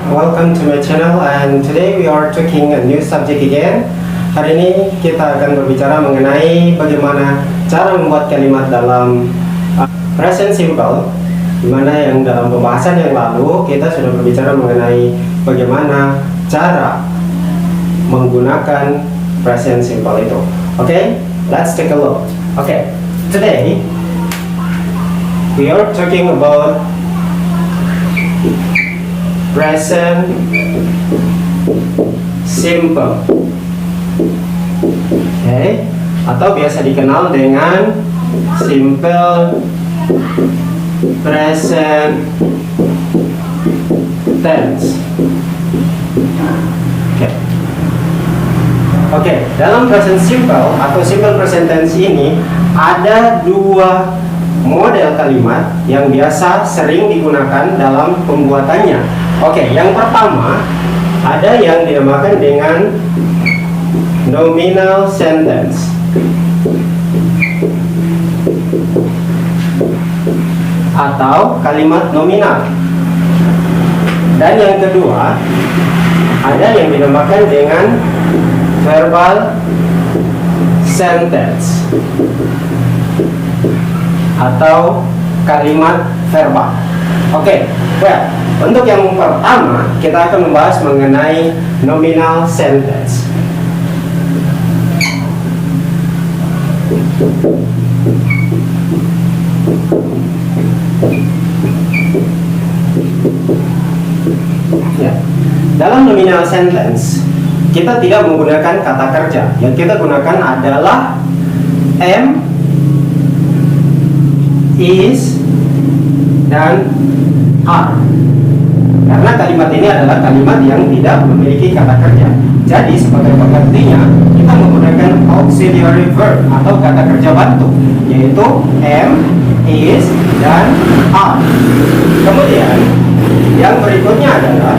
welcome to my channel, and today we are talking a new subject again. Hari ini kita akan berbicara mengenai bagaimana cara membuat kalimat dalam present simple, dimana yang dalam pembahasan yang lalu kita sudah berbicara mengenai bagaimana cara menggunakan present simple itu. Okay, let's take a look. Okay, today we are talking about present simple. Okay, atau biasa dikenal dengan simple present tense. Oke, dalam present simple atau simple present tense ini ada dua model kalimat yang biasa sering digunakan dalam pembuatannya. Oke, yang pertama ada yang dinamakan dengan nominal sentence atau kalimat nominal. Dan yang kedua ada yang dinamakan dengan verbal sentence atau kalimat verbal. Oke, well, untuk yang pertama kita akan membahas mengenai nominal sentence. Ya. Dalam nominal sentence kita tidak menggunakan kata kerja. Yang kita gunakan adalah am, is, dan are. Karena kalimat ini adalah kalimat yang tidak memiliki kata kerja. Jadi sebagai penggantinya kita menggunakan auxiliary verb atau kata kerja bantu, yaitu am, is, dan are. Kemudian yang berikutnya adalah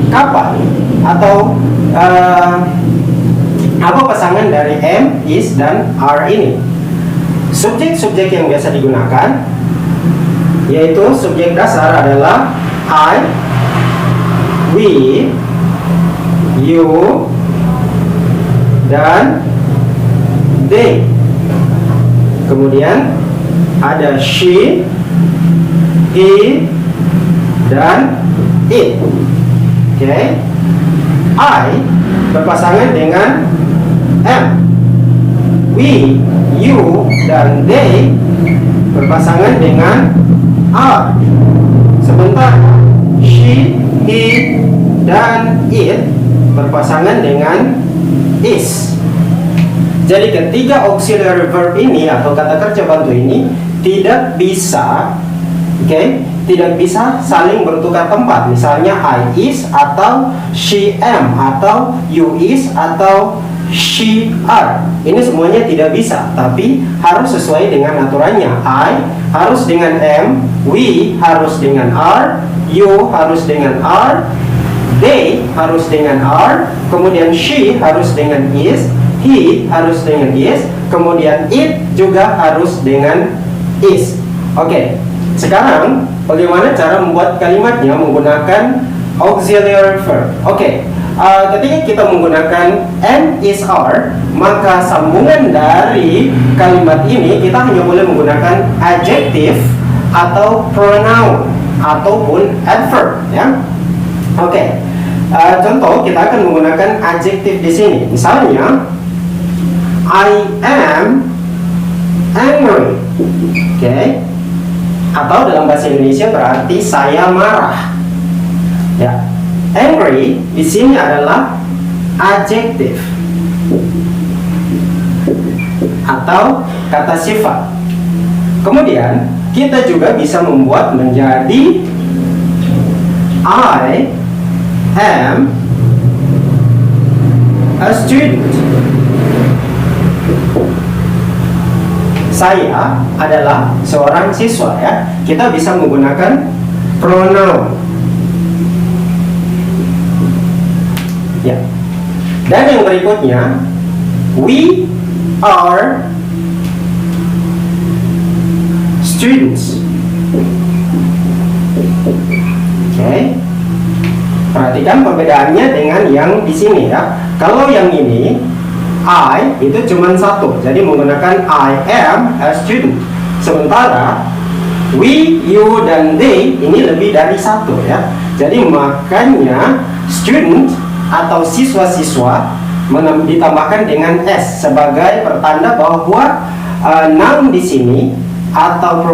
kapan atau apa pasangan dari am, is, dan are ini. Subjek-subjek yang biasa digunakan yaitu subjek dasar adalah I, we, you, dan they. Kemudian ada she, he, dan it. Okay. I berpasangan dengan am, we, you, dan they berpasangan dengan are. Sementara she, he, dan it berpasangan dengan is. Jadi ketiga auxiliary verb ini atau kata kerja bantu ini tidak bisa, tidak bisa saling bertukar tempat. Misalnya I is atau she am atau you is atau she are. Ini semuanya tidak bisa, tapi harus sesuai dengan aturannya. I harus dengan am, we harus dengan are, you harus dengan are, they harus dengan are, kemudian she harus dengan is, he harus dengan is, kemudian it juga harus dengan is. Oke, sekarang bagaimana cara membuat kalimatnya menggunakan auxiliary verb? Oke. Ketika kita menggunakan am, is, are, maka sambungan dari kalimat ini kita hanya boleh menggunakan adjective atau pronoun ataupun adverb, ya. Oke. Contoh kita akan menggunakan adjective di sini. Misalnya I am angry. Oke. Atau dalam bahasa Indonesia berarti saya marah. Ya. Angry di sini adalah adjective atau kata sifat. Kemudian kita juga bisa membuat menjadi I am a student. Saya adalah seorang siswa, ya. Kita bisa menggunakan pronoun. Ya. Dan yang berikutnya, we are students. Oke. Perhatikan perbedaannya dengan yang di sini ya. Kalau yang ini I itu cuma satu, jadi menggunakan I am a student. Sementara we, you, dan they ini lebih dari satu ya. Jadi makanya student atau siswa-siswa ditambahkan dengan s sebagai pertanda bahwa noun di sini atau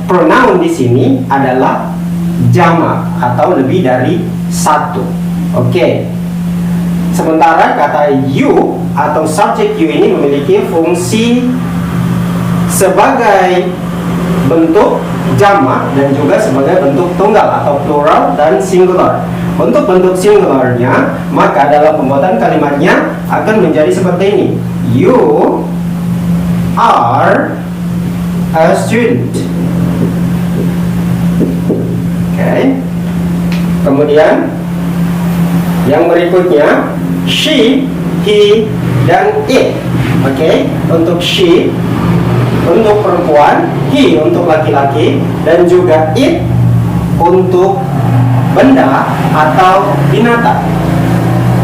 pronoun di sini adalah jamak atau lebih dari satu. Oke. Sementara kata you atau subjek you ini memiliki fungsi sebagai bentuk jamak dan juga sebagai bentuk tunggal atau plural dan singular. Untuk bentuk singularnya, maka dalam pembuatan kalimatnya akan menjadi seperti ini. You are a student. Oke. Kemudian yang berikutnya she, he, dan it. Oke. Untuk she untuk perempuan, he untuk laki-laki, dan juga it untuk benda atau binatang.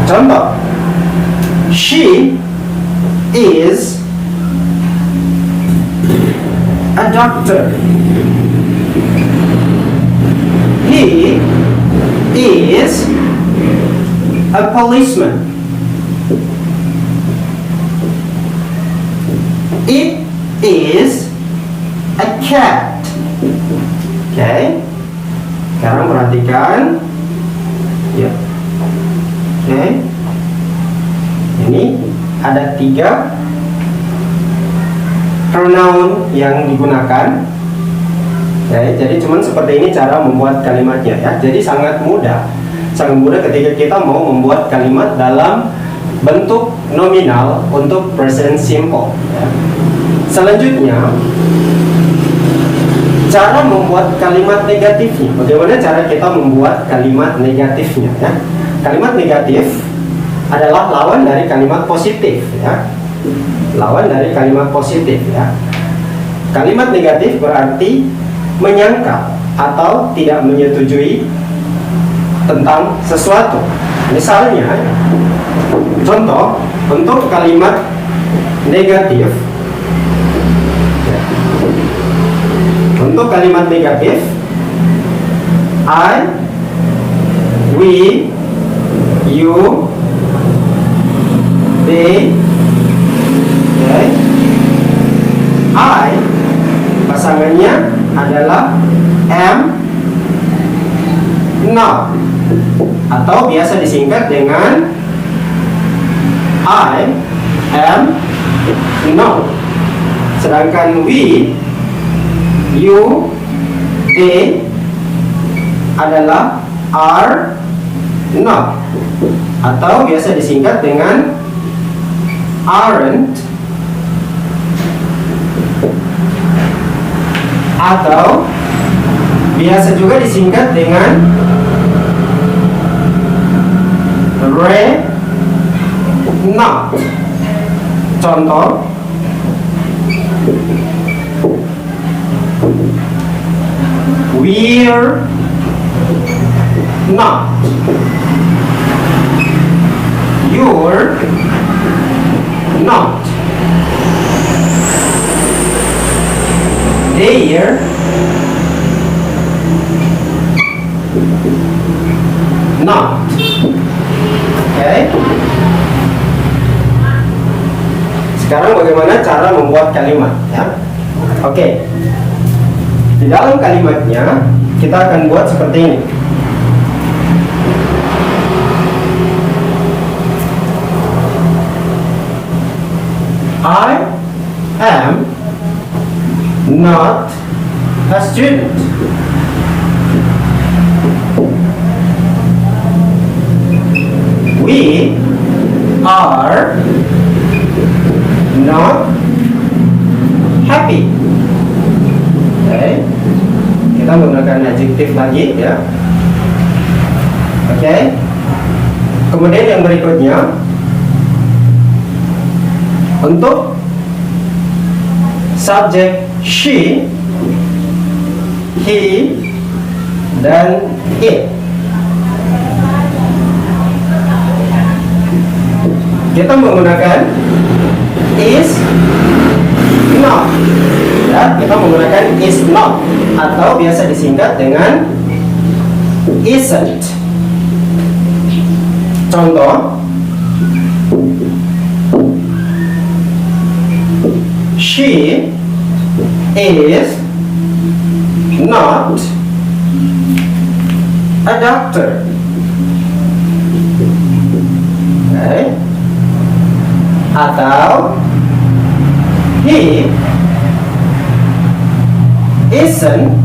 Contoh, she is a doctor. He is a policeman. It is a cat. Oke. Sekarang perhatikan ya. Oke. Ini ada 3 pronoun yang digunakan. Oke, jadi cuman seperti ini cara membuat kalimatnya ya. Jadi sangat mudah. Sangat mudah ketika kita mau membuat kalimat dalam bentuk nominal untuk present simple ya. Selanjutnya, cara membuat kalimat negatifnya. Bagaimana cara kita membuat kalimat negatifnya ya? Kalimat negatif adalah lawan dari kalimat positif ya. Lawan dari kalimat positif ya. Kalimat negatif berarti menyangkal atau tidak menyetujui tentang sesuatu. Misalnya, contoh untuk kalimat negatif. Untuk kalimat negatif, I, we, you, they, okay. I pasangannya adalah am, not, atau biasa disingkat dengan I am not. Sedangkan we, you, they adalah are not, atau biasa disingkat dengan aren't, atau biasa juga disingkat dengan re not. Contoh, we're not, you're not, they're not. Oke. Sekarang bagaimana cara membuat kalimat ya? Oke. Di dalam kalimatnya kita akan buat seperti ini. I am not a student. We are not happy. Oke. Kita menggunakan adjektif lagi ya. Oke. Kemudian yang berikutnya, untuk subjek she, he, dan it. Kita menggunakan is not. Ya, kita menggunakan is not atau biasa disingkat dengan isn't. Contoh, she is not a doctor. Okay. Atau he isn't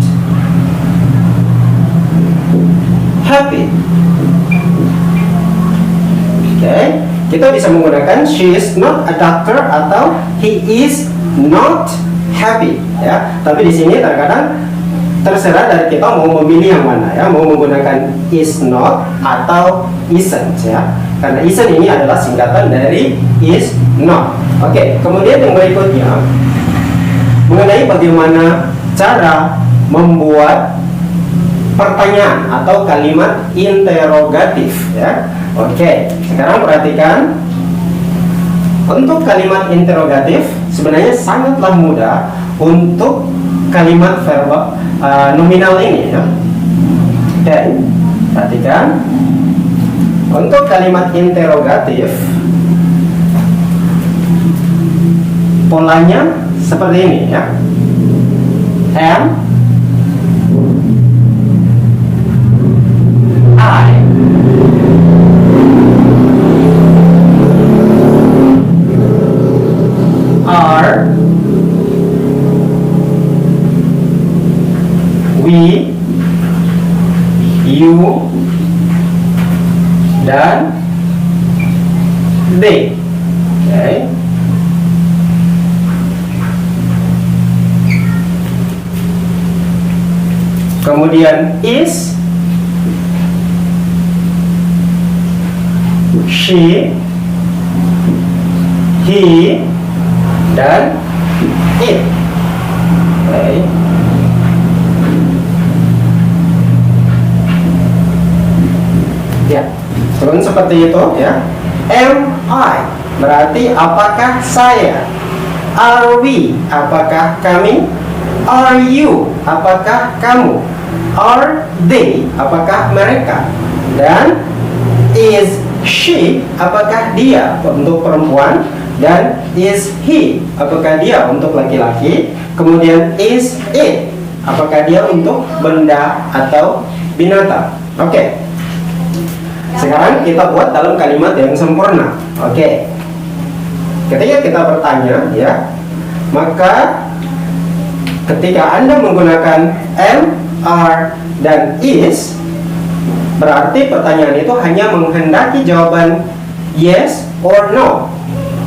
happy. Okay. Kita bisa menggunakan she is not a doctor atau he is not happy, ya. Tapi di sini terkadang terserah dari kita mau memilih yang mana, ya. Mau menggunakan is not atau isn't, ya. Karena isn't ini adalah singkatan dari is not. Oke, kemudian yang berikutnya mengenai bagaimana cara membuat pertanyaan atau kalimat interrogatif, ya. Oke, sekarang perhatikan. Untuk kalimat interrogatif sebenarnya sangatlah mudah untuk kalimat verbal nominal ini, ya. Oke, perhatikan. Untuk kalimat interrogatif polanya seperti ini, ya. Am I are we, you, dan they. Okay. Kemudian is, she, he, dan it. Okay. Ya, turun seperti itu, ya. Am I berarti apakah saya. Are we apakah kami. Are you apakah kamu. Are they apakah mereka. Dan is she apakah dia untuk perempuan. Dan is he apakah dia untuk laki-laki. Kemudian is it apakah dia untuk benda atau binatang. Oke. Sekarang kita buat dalam kalimat yang sempurna. Oke. Ketika kita bertanya, ya, maka ketika Anda menggunakan am, are, dan is, berarti pertanyaan itu hanya menghendaki jawaban yes or no,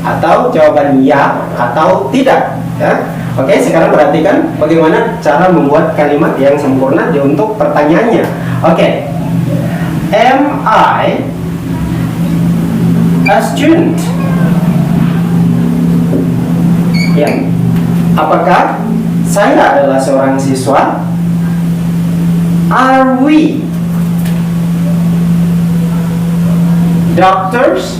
atau jawaban ya atau tidak, ya. Oke, sekarang perhatikan bagaimana cara membuat kalimat yang sempurna untuk pertanyaannya. Oke. Am I a student? Ya. Apakah saya adalah seorang siswa? Are we doctors?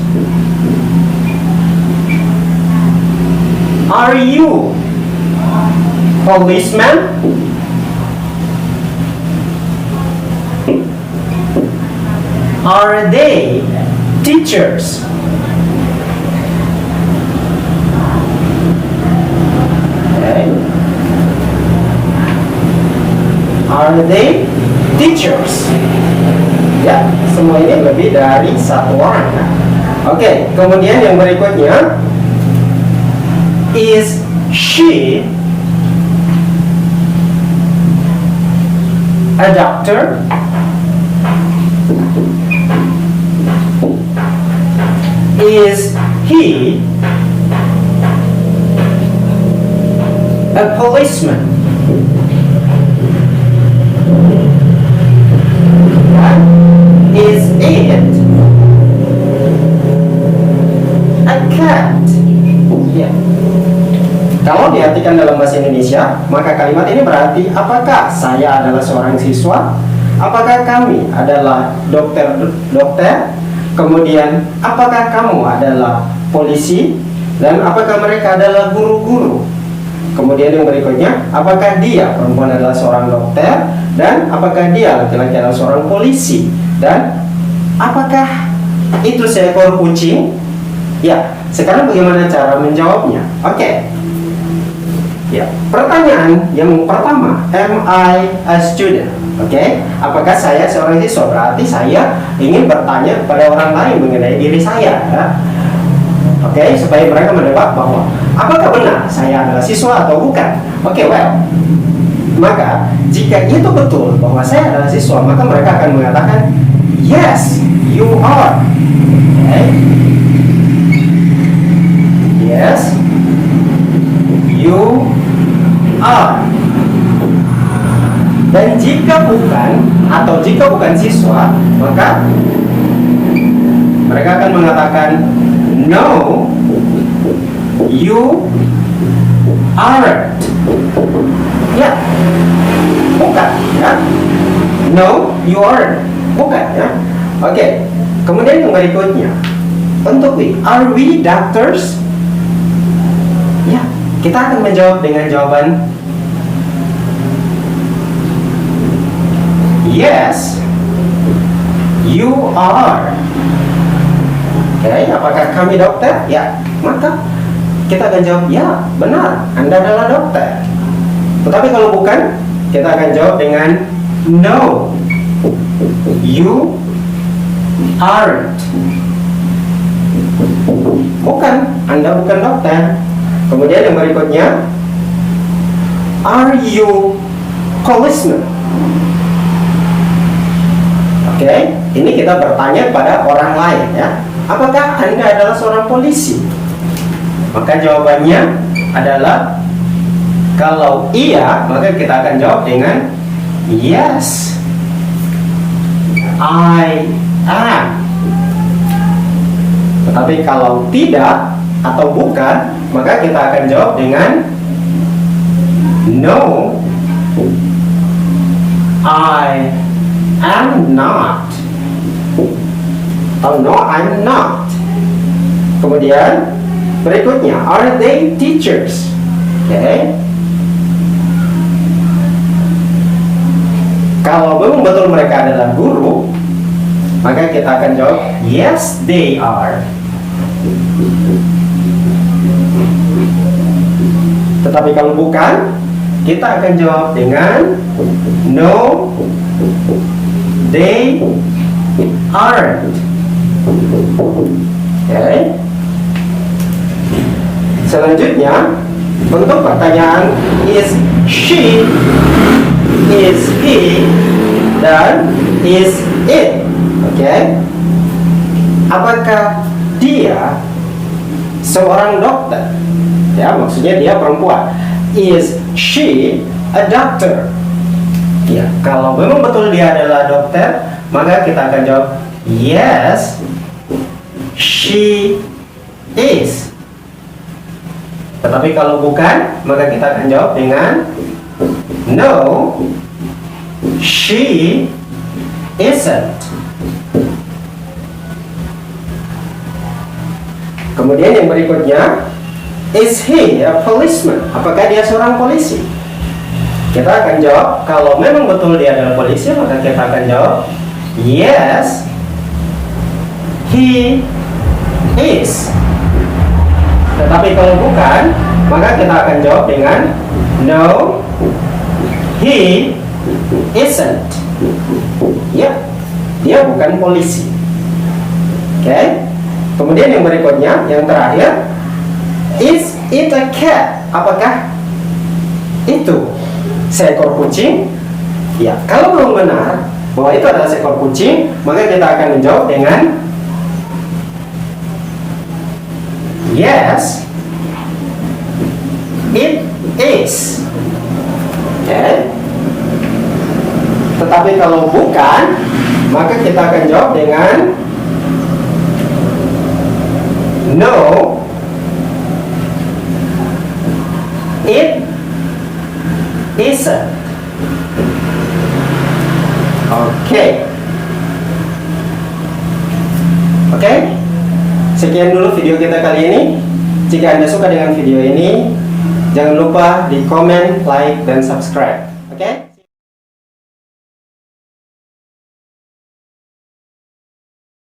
Are you policeman? Are they teachers? Okay. Are they teachers? Ya, semua ini lebih dari satu orang, ya. Oke, kemudian yang berikutnya, is she a doctor? Is he a policeman? Is it a cat? Ya. Kalau diartikan dalam bahasa Indonesia, maka kalimat ini berarti apakah saya adalah seorang siswa? apakah kami adalah dokter? Kemudian, apakah kamu adalah polisi? Dan apakah mereka adalah guru-guru? Kemudian yang berikutnya, apakah dia perempuan adalah seorang dokter? Dan apakah dia laki-laki adalah seorang polisi? Dan apakah itu seekor kucing? Ya, sekarang bagaimana cara menjawabnya? Oke. Ya, pertanyaan yang pertama, am I a student? Oke, apakah saya seorang siswa? Berarti saya ingin bertanya kepada orang lain mengenai diri saya, ya. Oke, supaya mereka menebak bahwa apakah benar saya adalah siswa atau bukan. Oke, well, maka jika itu betul bahwa saya adalah siswa, maka mereka akan mengatakan yes, you are. Oke, yes, you are. Dan jika bukan, atau jika bukan siswa, maka mereka akan mengatakan no, you aren't. Ya, bukan, ya. No, you aren't. Bukan, ya. Oke, kemudian yang berikutnya, untuk are we doctors? Ya, kita akan menjawab dengan jawaban yes, you are. Oke, apakah kami dokter? Ya, maka kita akan jawab ya, benar, Anda adalah dokter. Tetapi kalau bukan, kita akan jawab dengan no, you aren't. Bukan, Anda bukan dokter. Kemudian yang berikutnya, are you policeman? Oke, ini kita bertanya pada orang lain, ya. Apakah Anda adalah seorang polisi? Maka jawabannya adalah kalau iya, maka kita akan jawab dengan yes, I am. Tetapi kalau tidak atau bukan, maka kita akan jawab dengan no, I am not. Oh no, I'm not. Kemudian berikutnya, are they teachers? Oke. Kalau memang betul mereka adalah guru, maka kita akan jawab yes, they are. Tetapi kalau bukan, kita akan jawab dengan no, they aren't. Oke. Selanjutnya, untuk pertanyaan is she, is he, dan is it. Oke. Apakah dia seorang dokter? Ya, maksudnya dia perempuan. Is she a doctor? Ya, kalau memang betul dia adalah dokter, maka kita akan jawab yes, she is. Tetapi kalau bukan, maka kita akan jawab dengan no, she isn't. Kemudian yang berikutnya, is he a policeman? Apakah dia seorang polisi? Kita akan jawab, kalau memang betul dia adalah polisi, maka kita akan jawab yes, he is. Tetapi kalau bukan, maka kita akan jawab dengan no, he isn't. Ya, dia bukan polisi. Oke. Kemudian yang berikutnya, yang terakhir, is it a cat? Apakah itu seekor kucing? Ya, kalau belum benar bahwa itu adalah seekor kucing, maka kita akan menjawab dengan yes, it is. Oke. Tetapi kalau bukan, maka kita akan jawab dengan no, it isn't. Oke. Oke. Sekian dulu video kita kali ini. Jika Anda suka dengan video ini, jangan lupa di komen, like, dan subscribe. Oke?